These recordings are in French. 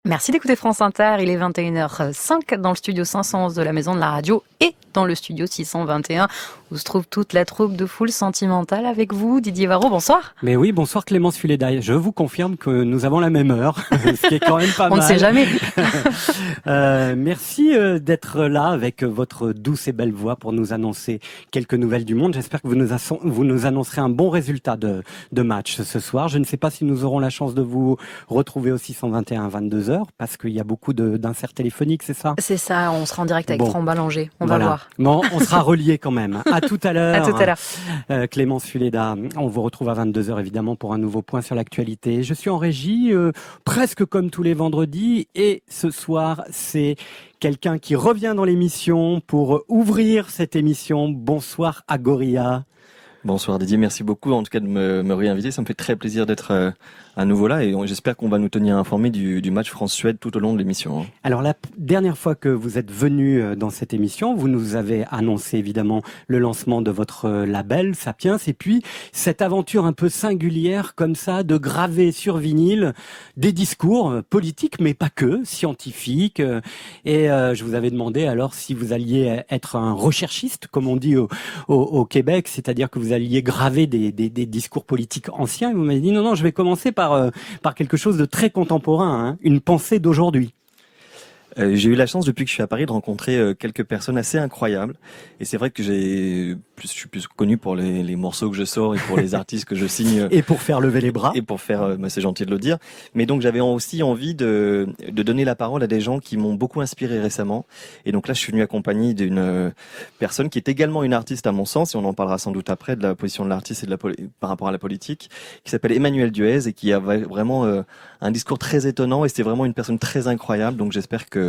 Merci d'écouter France Inter, il est 21h05 dans le studio 511 de la Maison de la Radio et dans le studio 621 où se trouve toute la troupe de Foule Sentimentale avec vous, Didier Varro, bonsoir. Mais oui, bonsoir Clémence Fuleda, je vous confirme que nous avons la même heure, ce qui est quand même pas mal. On ne sait jamais. Merci d'être là avec votre douce et belle voix pour nous annoncer quelques nouvelles du monde. J'espère que vous nous annoncerez un bon résultat de match ce soir. Je ne sais pas si nous aurons la chance de vous retrouver au 621 à 22h parce qu'il y a beaucoup d'inserts téléphoniques, c'est ça? C'est ça, on sera en direct avec Franck Ballanger, on va voir. Bon, on sera reliés quand même. À tout à l'heure. À tout à l'heure. Clémence Fuleda, on vous retrouve à 22h évidemment pour un nouveau point sur l'actualité. Je suis en régie, presque comme tous les vendredis, et ce soir, c'est quelqu'un qui revient dans l'émission pour ouvrir cette émission. Bonsoir Agoria. Bonsoir Didier, merci beaucoup en tout cas de me réinviter. Ça me fait très plaisir d'être à nouveau là et j'espère qu'on va nous tenir informés du match France-Suède tout au long de l'émission. Alors la dernière fois que vous êtes venu dans cette émission, vous nous avez annoncé évidemment le lancement de votre label Sapiens et puis cette aventure un peu singulière comme ça de graver sur vinyle des discours politiques mais pas que, scientifiques. Et je vous avais demandé alors si vous alliez être un recherchiste comme on dit au Québec, c'est-à-dire que vous alliez graver des discours politiques anciens. Et vous m'avez dit non, je vais commencer par quelque chose de très contemporain, hein, une pensée d'aujourd'hui. J'ai eu la chance depuis que je suis à Paris de rencontrer quelques personnes assez incroyables et c'est vrai que je suis plus connu pour les morceaux que je sors et pour les artistes que je signe et pour faire lever les bras et pour faire c'est gentil de le dire, mais donc j'avais aussi envie de donner la parole à des gens qui m'ont beaucoup inspiré récemment et donc là je suis venu accompagné d'une personne qui est également une artiste à mon sens et on en parlera sans doute après de la position de l'artiste et par rapport à la politique, qui s'appelle Emmanuel Duez et qui a vraiment un discours très étonnant et c'était vraiment une personne très incroyable, donc j'espère que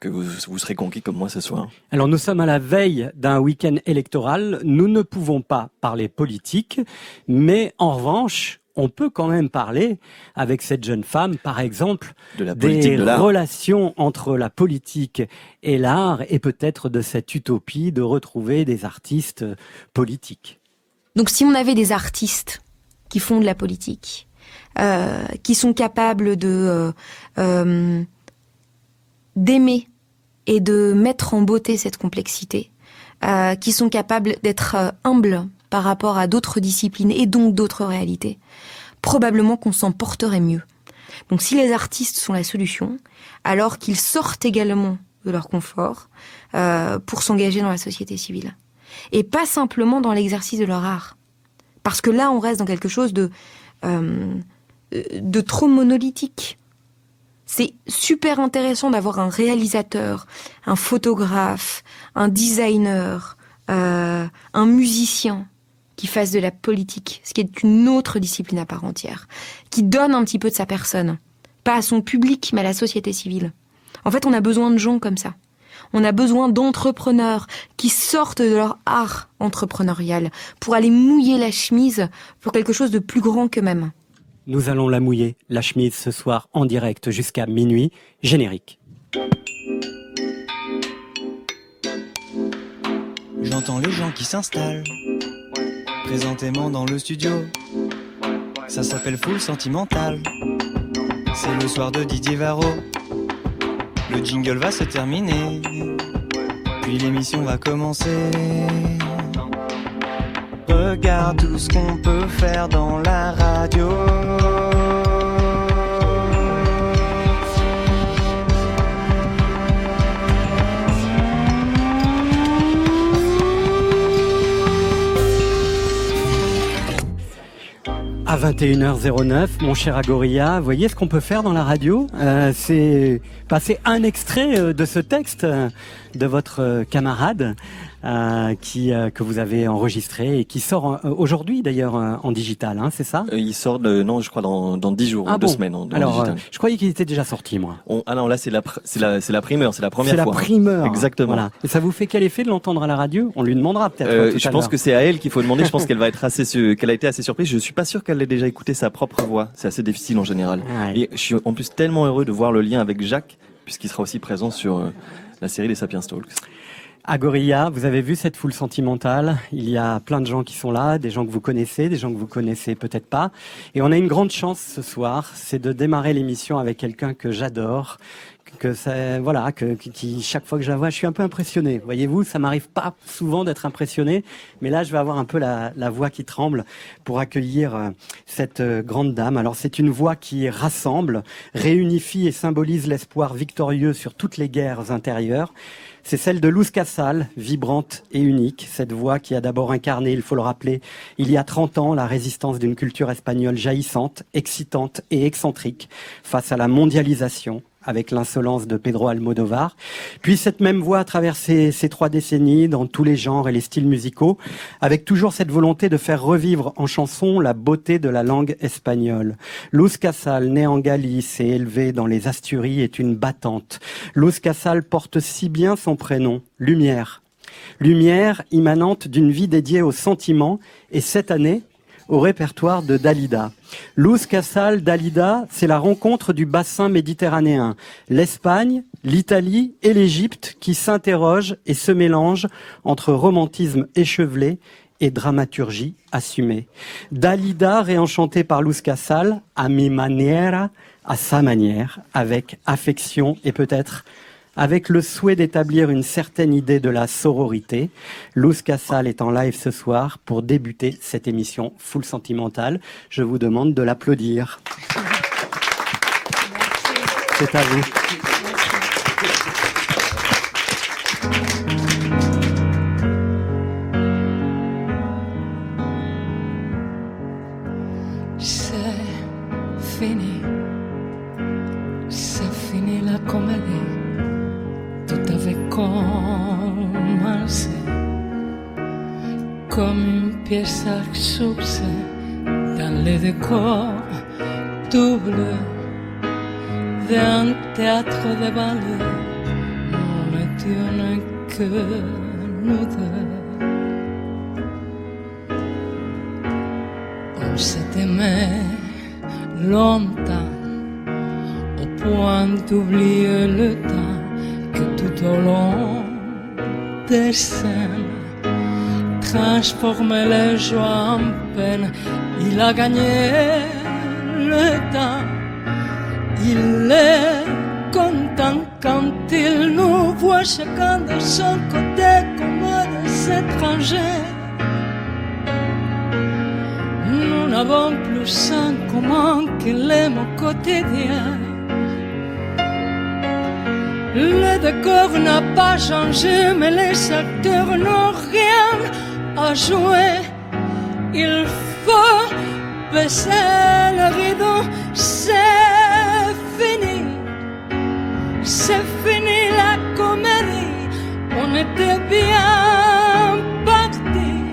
vous serez conquis comme moi ce soir. Alors nous sommes à la veille d'un week-end électoral, nous ne pouvons pas parler politique, mais en revanche, on peut quand même parler avec cette jeune femme, par exemple, des relations entre la politique et l'art et peut-être de cette utopie de retrouver des artistes politiques. Donc si on avait des artistes qui font de la politique, qui sont capables d'aimer et de mettre en beauté cette complexité, qui sont capables d'être humbles par rapport à d'autres disciplines et donc d'autres réalités, probablement qu'on s'en porterait mieux. Donc si les artistes sont la solution, alors qu'ils sortent également de leur confort pour s'engager dans la société civile. Et pas simplement dans l'exercice de leur art. Parce que là, on reste dans quelque chose de trop monolithique. C'est super intéressant d'avoir un réalisateur, un photographe, un designer, un musicien qui fasse de la politique, ce qui est une autre discipline à part entière, qui donne un petit peu de sa personne, pas à son public, mais à la société civile. En fait, on a besoin de gens comme ça. On a besoin d'entrepreneurs qui sortent de leur art entrepreneurial pour aller mouiller la chemise pour quelque chose de plus grand qu'eux-mêmes. Nous allons la mouiller, la chemise, ce soir en direct jusqu'à minuit. Générique. J'entends les gens qui s'installent présentément dans le studio. Ça s'appelle Foule Sentimentale. C'est le soir de Didier Varro. Le jingle va se terminer, puis l'émission va commencer. Regarde tout ce qu'on peut faire dans la radio. À 21h09, mon cher Agoria, vous voyez ce qu'on peut faire dans la radio ? C'est passer un extrait de ce texte de votre camarade que vous avez enregistré et qui sort aujourd'hui d'ailleurs en digital, hein, c'est ça ? Il sort je crois dans 10 jours, 2 semaines en digital. Je croyais qu'il était déjà sorti, moi. Non, là c'est la primeur, c'est la première fois. C'est la primeur. Exactement. Voilà. Et ça vous fait quel effet de l'entendre à la radio ? On lui demandera peut-être. Je pense que c'est à elle qu'il faut demander. Je pense qu'elle va être qu'elle a été assez surprise. Je suis pas sûr qu'elle ait déjà écouté sa propre voix. C'est assez difficile en général. Ouais. Et je suis en plus tellement heureux de voir le lien avec Jacques, puisqu'il sera aussi présent sur la série des Sapiens Talks. Agoria, vous avez vu cette foule sentimentale. Il y a plein de gens qui sont là, des gens que vous connaissez, des gens que vous connaissez peut-être pas. Et on a une grande chance ce soir, c'est de démarrer l'émission avec quelqu'un que j'adore, qui chaque fois que je la vois, je suis un peu impressionné. Voyez-vous, ça m'arrive pas souvent d'être impressionné, mais là, je vais avoir un peu la voix qui tremble pour accueillir cette grande dame. Alors, c'est une voix qui rassemble, réunifie et symbolise l'espoir victorieux sur toutes les guerres intérieures. C'est celle de Luz Casal, vibrante et unique. Cette voix qui a d'abord incarné, il faut le rappeler, il y a 30 ans, la résistance d'une culture espagnole jaillissante, excitante et excentrique face à la mondialisation, avec l'insolence de Pedro Almodóvar. Puis cette même voix a traversé ces 3 décennies dans tous les genres et les styles musicaux, avec toujours cette volonté de faire revivre en chanson la beauté de la langue espagnole. Luz Casal, née en Galice et élevée dans les Asturies, est une battante. Luz Casal porte si bien son prénom, Lumière. Lumière immanente d'une vie dédiée aux sentiments, et cette année, au répertoire de Dalida. Luz Casal, Dalida, c'est la rencontre du bassin méditerranéen. L'Espagne, l'Italie et l'Égypte qui s'interrogent et se mélangent entre romantisme échevelé et dramaturgie assumée. Dalida, réenchantée par Luz Casal, a mi manera, à sa manière, avec affection et peut-être avec le souhait d'établir une certaine idée de la sororité. Luz Casal est en live ce soir pour débuter cette émission Full Sentimentale. Je vous demande de l'applaudir. C'est à vous. C'est fini la comédie. Tout avait commencé comme une pièce absorbée dans le décor double d'un théâtre de banlieue. Nous n'étions que nous deux. On s'est aimé longtemps au point d'oublier le temps que tout au long des scènes transformait les joies en peine. Il a gagné le temps. Il est content quand il nous voit chacun de son côté comme des étrangers. Nous n'avons plus en commun qu'il aime au quotidien. Le décor n'a pas changé, mais les acteurs n'ont rien à jouer. Il faut baisser le rideau, c'est fini. C'est fini la comédie, on était bien partis.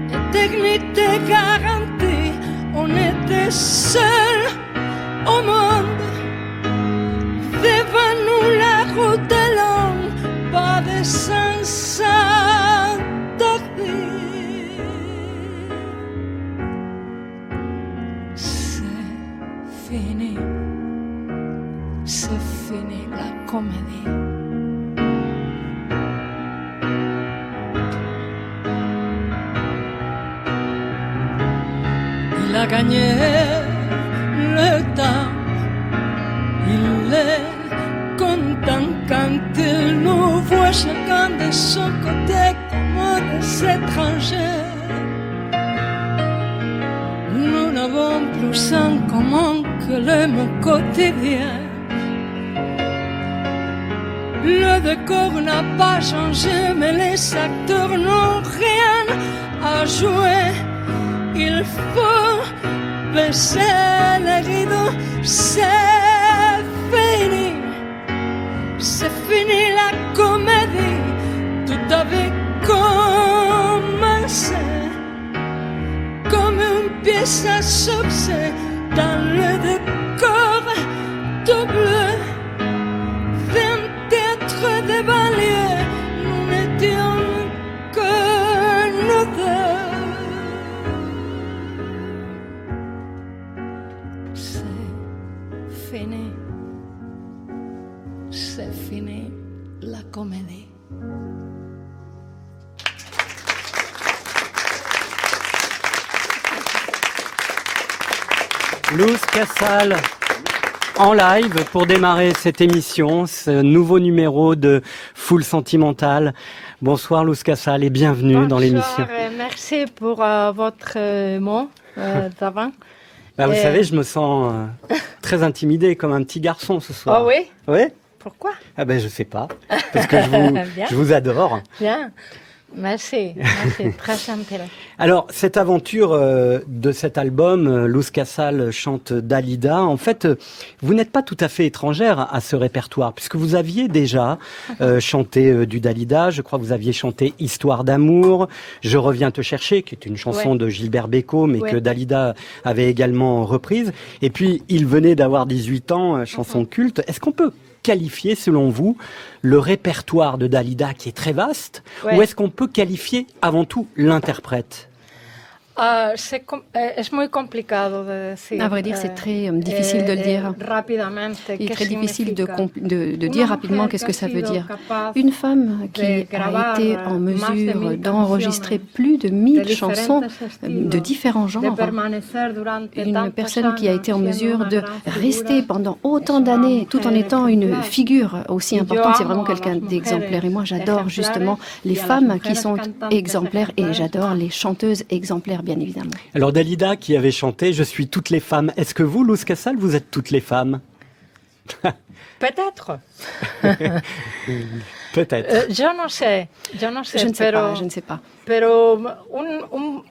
Éternité garantie, on était seuls au monde. Devant nous la route est longue, pas de sens interdit. C'est fini la comédie. Il a gagné le temps. Il est content quand il nous voit chacun de son côté comme des étrangers. Nous n'avons plus en commun que le mot quotidien. Le décor n'a pas changé, mais les acteurs n'ont rien à jouer. Il faut baisser les rideaux, c'est fini. C'est fini la comédie, tout avait commencé comme une pièce à succès dans le décor double d'un théâtre de banlieue. Nous n'étions que nous deux. C'est fini la comédie. Luz Casal en live pour démarrer cette émission, ce nouveau numéro de Foule Sentimentale. Bonsoir Luz Casal et bienvenue dans l'émission. Merci pour votre mot d'avant. Vous savez, je me sens très intimidé comme un petit garçon ce soir. Ah oui? Oui. Pourquoi? Je sais pas, parce que je vous adore. Bien. Merci, très sympa. Alors, cette aventure de cet album, Luz Casal chante Dalida, en fait, vous n'êtes pas tout à fait étrangère à ce répertoire, puisque vous aviez déjà chanté du Dalida, je crois que vous aviez chanté Histoire d'amour, Je reviens te chercher, qui est une chanson de Gilbert Bécaud, mais que Dalida avait également reprise. Et puis, il venait d'avoir 18 ans, chanson culte. Est-ce qu'on peut qualifier, selon vous, le répertoire de Dalida qui est très vaste, ou est-ce qu'on peut qualifier avant tout l'interprète? Es muy complicado de decir. À vrai dire, c'est très difficile de le dire. Il est très difficile de dire rapidement qu'est-ce que ça veut dire. Une femme qui a été en mesure d'enregistrer plus de 1000 chansons de différents genres. Une personne qui a été en mesure de rester pendant autant d'années tout en étant une figure aussi importante. C'est vraiment quelqu'un d'exemplaire. Et moi, j'adore justement les femmes qui sont exemplaires et j'adore les chanteuses exemplaires, bien évidemment. Alors Dalida qui avait chanté « Je suis toutes les femmes », est-ce que vous, Luz Casal, vous êtes toutes les femmes? Peut-être. Peut-être. Je ne sais pas. Pero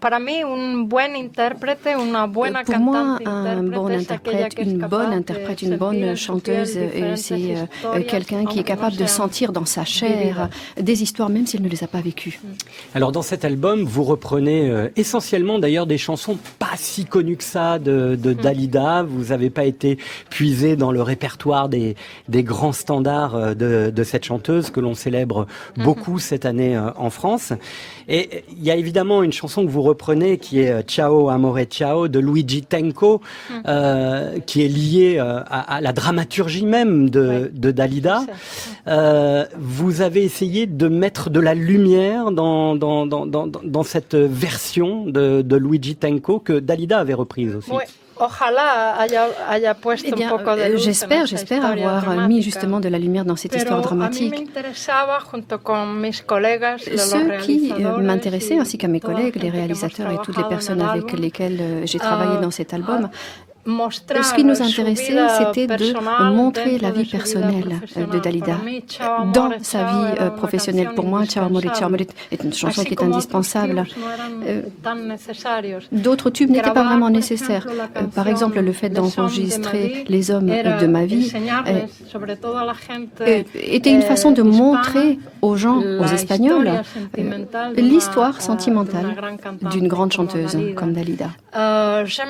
para mí, un buen intérprete, una buena Pour moi, cantante un bon interprète, une bonne chanteuse, c'est quelqu'un qui est capable de sentir dans sa chair des histoires, même si elle ne les a pas vécues. Alors dans cet album, vous reprenez essentiellement d'ailleurs des chansons pas si connues que ça de Dalida. Vous n'avez pas été puisé dans le répertoire des grands standards de cette chanteuse que l'on célèbre beaucoup cette année en France. Et il y a évidemment une chanson que vous reprenez qui est Ciao Amore Ciao de Luigi Tenco, qui est liée à la dramaturgie même de Dalida. Vous avez essayé de mettre de la lumière dans cette version de Luigi Tenco que Dalida avait reprise aussi. Oui. J'espère avoir mis justement de la lumière dans cette histoire dramatique. Ce qui m'intéressait, ainsi qu'à mes collègues, les réalisateurs et toutes les personnes avec lesquelles j'ai travaillé dans cet album, ce qui nous intéressait, c'était de montrer la vie personnelle de Dalida dans sa vie professionnelle. Pour moi, Ciao Amore Ciao Amore est une chanson qui est indispensable. D'autres tubes n'étaient pas vraiment nécessaires. Par exemple, le fait d'enregistrer les hommes de ma vie était une façon de montrer aux gens, aux Espagnols, l'histoire sentimentale d'une grande chanteuse comme Dalida. Je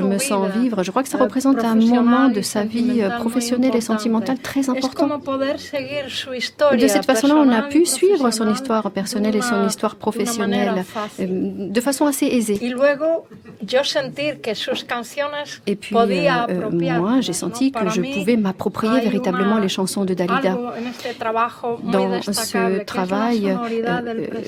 me sens vivre. Je crois que ça représente un moment de sa vie professionnelle et sentimentale très important. De cette façon-là, on a pu suivre son histoire personnelle et son histoire professionnelle de façon assez aisée. Et puis, moi, j'ai senti que je pouvais m'approprier véritablement les chansons de Dalida. Dans ce travail,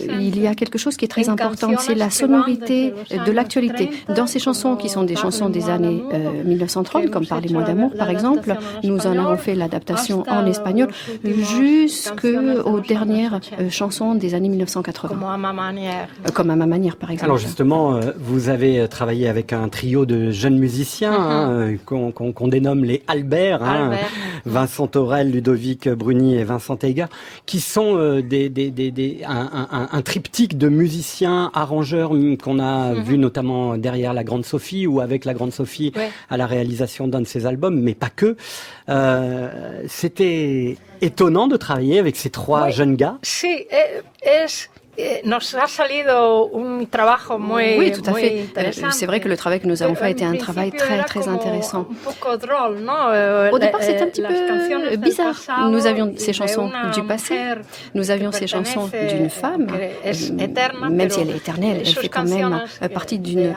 il y a quelque chose qui est très important, c'est la sonorité de l'actualité. Dans ces chansons qui sont des chansons des années 1930, comme Parlez-moi d'amour par exemple, nous en avons fait l'adaptation en espagnol jusqu'aux dernières chansons des années 1980. Comme à ma manière par exemple. Alors justement, vous avez travaillé avec un trio de jeunes musiciens qu'on dénomme les Albert, Vincent Aurel, Ludovic Bruni et Vincent Taiga, qui sont un triptyque de musiciens, arrangeurs qu'on a vu notamment derrière la Grande Sophie ou avec la Grande Sophie à la réalisation d'un de ses albums, mais pas que. C'était étonnant de travailler avec ces trois jeunes gars. Si, Oui, tout à fait. C'est vrai que le travail que nous avons fait a été un travail très, très intéressant. Au départ, c'était un petit peu bizarre. Nous avions ces chansons du passé, nous avions ces chansons d'une femme, même si elle est éternelle, elle fait quand même partie d'une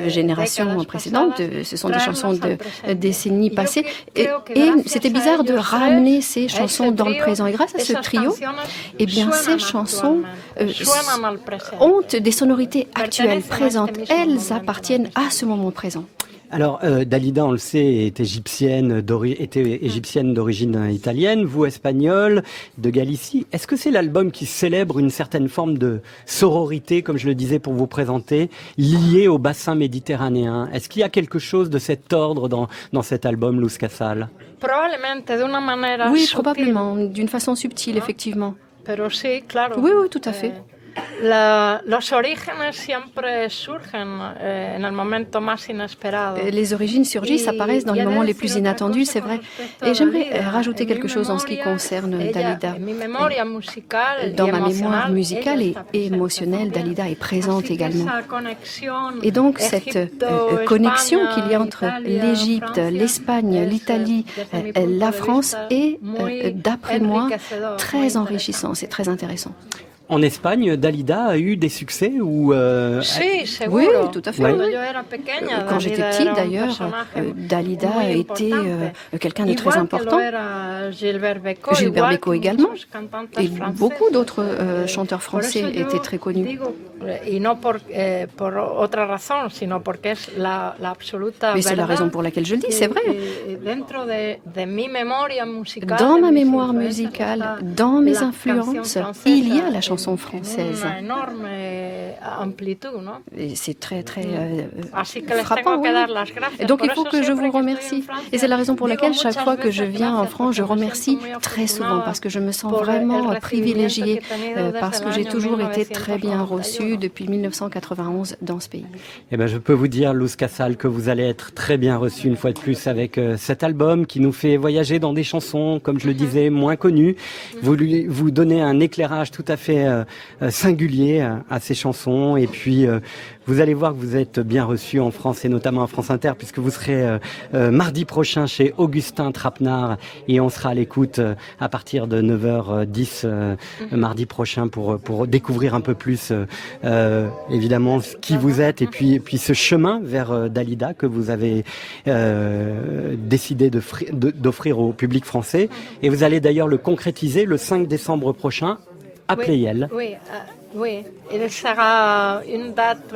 génération précédente. Ce sont des chansons de décennies passées. Et c'était bizarre de ramener ces chansons dans le présent. Et grâce à ce trio, eh bien, ces chansons ont des sonorités actuelles, présentes. Elles appartiennent à ce moment présent. Alors, Dalida, on le sait, était égyptienne d'origine italienne, vous espagnole, de Galicie. Est-ce que c'est l'album qui célèbre une certaine forme de sororité, comme je le disais pour vous présenter, liée au bassin méditerranéen? Est-ce qu'il y a quelque chose de cet ordre dans cet album, Luz Casal? Oui, probablement, d'une façon subtile, effectivement. Oui, tout à fait. Les origines surgissent, apparaissent dans les moments les plus inattendus, c'est vrai. Et j'aimerais rajouter quelque chose en ce qui concerne Dalida. Dans ma mémoire musicale et émotionnelle, Dalida est présente également. Et donc cette connexion qu'il y a entre l'Égypte, l'Espagne, l'Italie, la France est, d'après moi, très enrichissant, c'est très intéressant. En Espagne, Dalida a eu des succès ou Oui, tout à fait. Oui. Quand j'étais petite, d'ailleurs, Dalida était quelqu'un de très important. Gilbert Bécaud également. Et beaucoup d'autres chanteurs français étaient très connus. Mais c'est la raison pour laquelle je le dis, c'est vrai. Dans ma mémoire musicale, dans mes influences, il y a la chanson française. Et c'est très, très frappant. Oui. Et donc il faut que je vous remercie. Et c'est la raison pour laquelle chaque fois que je viens en France, je remercie très souvent parce que je me sens vraiment privilégiée, parce que j'ai toujours été très bien reçue depuis 1991 dans ce pays. Eh ben, je peux vous dire, Luz Casal, que vous allez être très bien reçue une fois de plus avec cet album qui nous fait voyager dans des chansons, comme je le disais, moins connues. Vous donnez un éclairage tout à fait singulier à ces chansons et puis vous allez voir que vous êtes bien reçus en France et notamment à France Inter puisque vous serez mardi prochain chez Augustin Trapenard et on sera à l'écoute à partir de 9h10 mardi prochain pour découvrir un peu plus évidemment qui vous êtes et puis ce chemin vers Dalida que vous avez décidé d'offrir au public français et vous allez d'ailleurs le concrétiser le 5 décembre prochain à Pleyel. Oui, il sera une date,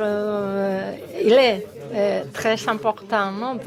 il est très important, non,